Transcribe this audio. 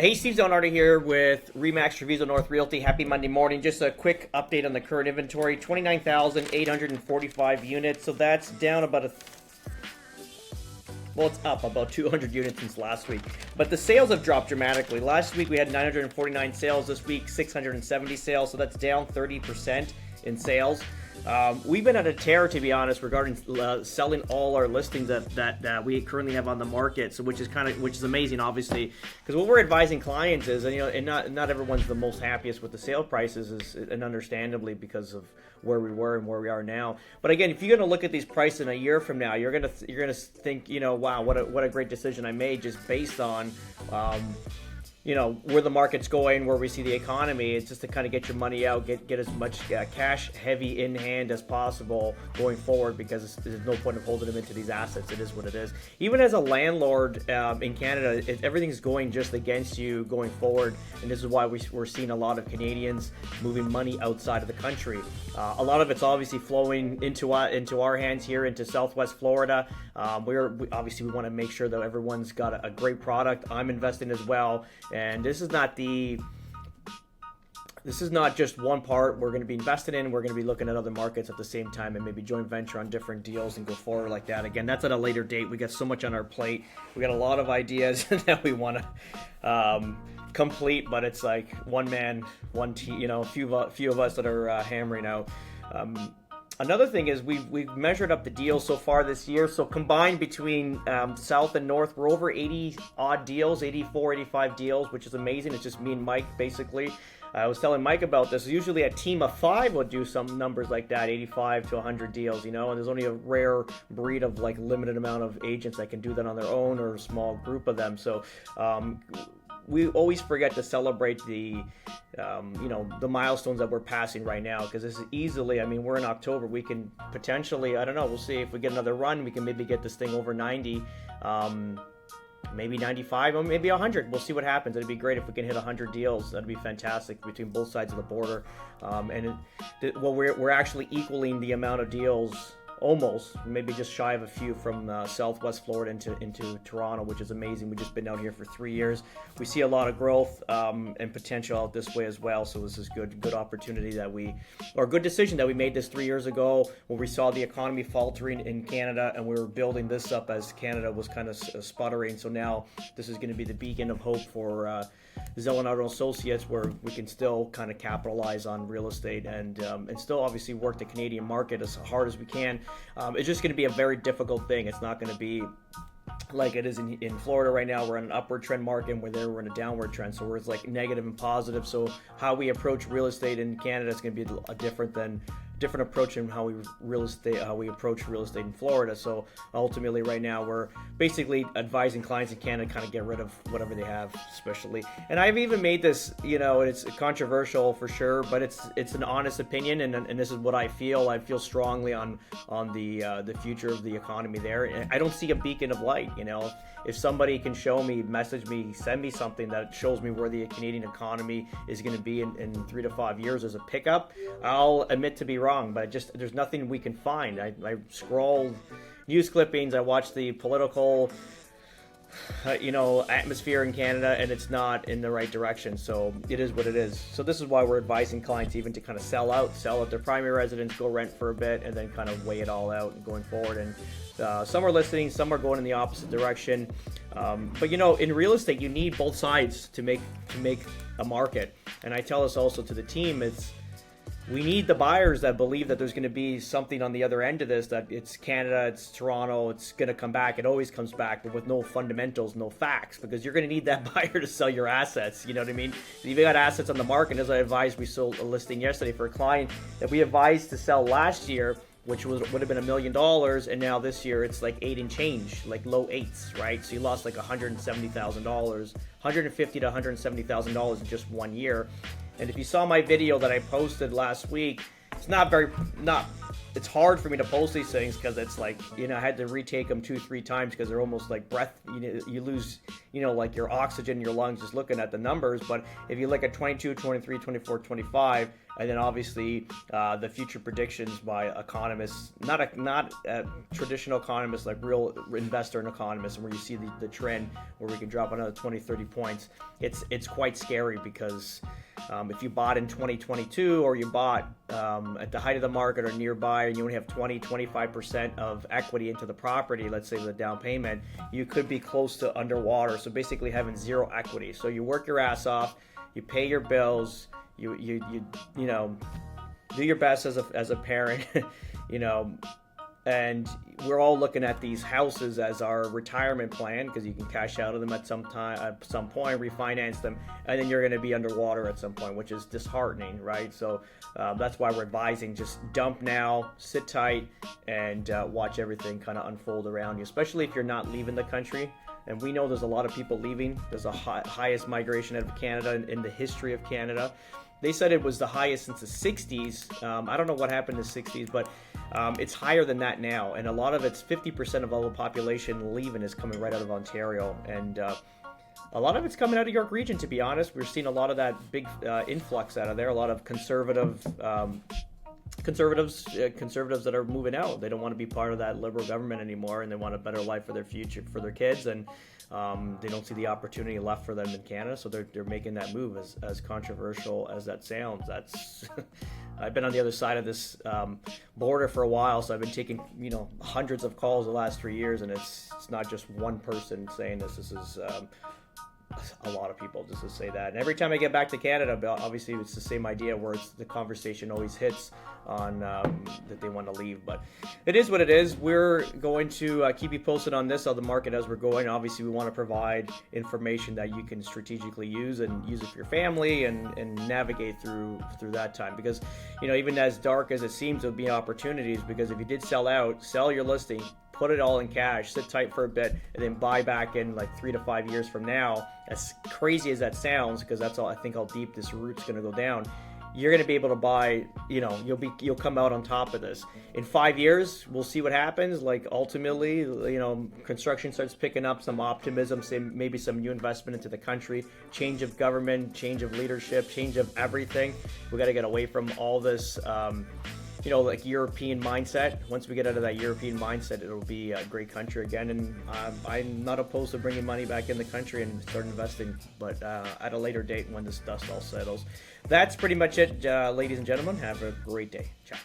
Hey, Steve Zalunardo here with Remax Treviso North Realty. Happy Monday morning. Just a quick update on the current inventory. 29,845 units. So that's down about well, it's up about 200 units since last week. But the sales have dropped dramatically. Last week we had 949 sales. This week 670 sales. So that's down 30% in sales. We've been at a tear, to be honest, regarding selling all our listings that we currently have on the market. So which is amazing, obviously, because what we're advising clients is, and not everyone's the most happiest with the sale prices, and understandably because of where we were and where we are now. But again, if you're going to look at these prices in a year from now, you're gonna think, wow, what a great decision I made, just based on where the market's going, where we see the economy. It's just to kind of get your money out, get as much cash heavy in hand as possible going forward, because there's no point of holding them into these assets. It is what it is. Even as a landlord in Canada, everything's going just against you going forward, and this is why we're seeing a lot of Canadians moving money outside of the country. A lot of it's obviously flowing into our hands here, into Southwest Florida. We want to make sure that everyone's got a great product. I'm investing as well. And this is not just one part we're going to be invested in. We're going to be looking at other markets at the same time, and maybe joint venture on different deals and go forward like that. Again, that's at a later date. We got so much on our plate. We got a lot of ideas that we want to complete, but it's like one man, one team. A few of us that are hammering out. Another thing is we've measured up the deals so far this year. So combined between South and North, we're over 80 odd deals, 84, 85 deals, which is amazing. It's just me and Mike, basically. I was telling Mike about this. Usually a team of 5 would do some numbers like that, 85 to 100 deals, and there's only a rare breed of limited amount of agents that can do that on their own, or a small group of them. So we always forget to celebrate the milestones that we're passing right now, because this is easily, we're in October, we can potentially, I don't know, we'll see if we get another run, we can maybe get this thing over 90, maybe 95, or maybe 100. We'll see what happens. It'd be great if we can hit 100 deals. That'd be fantastic between both sides of the border. We're actually equaling the amount of deals, almost, maybe just shy of a few, from Southwest Florida into Toronto, which is amazing. We've just been out here for 3 years. We see a lot of growth and potential out this way as well. So this is good opportunity good decision that we made this 3 years ago, where we saw the economy faltering in Canada, and we were building this up as Canada was kind of sputtering. So now this is going to be the beacon of hope for Zalunardo Associates, where we can still kind of capitalize on real estate and still obviously work the Canadian market as hard as we can. It's just going to be a very difficult thing. It's not going to be like it is in Florida right now. We're in an upward trend market, and we're in a downward trend. So it's like negative and positive. So how we approach real estate in Canada is going to be a different approach in how we approach real estate in Florida. So ultimately right now we're basically advising clients in Canada kind of get rid of whatever they have, especially. And I've even made this, it's controversial for sure, but it's an honest opinion, and this is what I feel. I feel strongly on the future of the economy there. And I don't see a beacon of light. If somebody can show me, message me, send me something that shows me where the Canadian economy is going to be in 3 to 5 years as a pickup, I'll admit to be wrong. But there's nothing we can find. I scroll news clippings, I watch the political atmosphere in Canada, and it's not in the right direction. So it is what it is. So this is why we're advising clients even to kind of sell out their primary residence, go rent for a bit, and then kind of weigh it all out and going forward. And some are listing, some are going in the opposite direction. But in real estate, you need both sides to make a market. And I tell this also to the team, we need the buyers that believe that there's going to be something on the other end of this, that it's Canada, it's Toronto, it's going to come back. It always comes back, but with no fundamentals, no facts, because you're going to need that buyer to sell your assets. You know what I mean? You've got assets on the market. As I advised, we sold a listing yesterday for a client that we advised to sell last year, which would have been $1 million, and now this year it's like 8 and change, like low 8s, right? So you lost like $170,000, $150,000 to $170,000 in just 1 year. And if you saw my video that I posted last week, it's not it's hard for me to post these things because it's like, I had to retake them 2-3 times because they're almost like breath. You lose, like your oxygen in your lungs just looking at the numbers. But if you look at 22, 23, 24, 25, and then obviously the future predictions by economists, not traditional economists, like real investor and economists, and where you see the trend where we can drop another 20, 30 points, it's quite scary because if you bought in 2022 or you bought at the height of the market or nearby, and you only have 20-25% of equity into the property, let's say with a down payment, you could be close to underwater. So basically having zero equity. So you work your ass off, you pay your bills, you do your best as a parent, and we're all looking at these houses as our retirement plan because you can cash out of them at some point, refinance them, and then you're going to be underwater at some point, which is disheartening, right? So that's why we're advising just dump now, sit tight, and watch everything kind of unfold around you, especially if you're not leaving the country. And we know there's a lot of people leaving. There's a highest migration out of Canada in the history of Canada. They said it was the highest since the 60s. I don't know what happened in the 60s, but it's higher than that now. And a lot of it's 50% of all the population leaving is coming right out of Ontario. And a lot of it's coming out of York Region, to be honest. We're seeing a lot of that big influx out of there. A lot of conservatives that are moving out. They don't want to be part of that liberal government anymore, and they want a better life for their future, for their kids, and they don't see the opportunity left for them in Canada, so they're making that move. As controversial as that sounds, that's I've been on the other side of this border for a while, so I've been taking hundreds of calls the last 3 years, and it's not just one person saying this. This is a lot of people just to say that. And every time I get back to Canada, obviously it's the same idea where the conversation always hits on that they want to leave. But it is what it is. We're going to keep you posted on this, on the market as we're going. Obviously, we want to provide information that you can strategically use and use it for your family and navigate through that time. Because, even as dark as it seems, there'll be opportunities, because if you did sell your listing, put it all in cash, sit tight for a bit, and then buy back in like 3 to 5 years from now. As crazy as that sounds, because that's how deep this route's going to go down, you're going to be able to buy, you'll come out on top of this. In 5 years, we'll see what happens. Like ultimately, construction starts picking up, some optimism, maybe some new investment into the country, change of government, change of leadership, change of everything. We got to get away from all this, like European mindset. Once we get out of that European mindset, it'll be a great country again. And I'm not opposed to bringing money back in the country and start investing, but at a later date when this dust all settles. That's pretty much it, ladies and gentlemen. Have a great day. Ciao.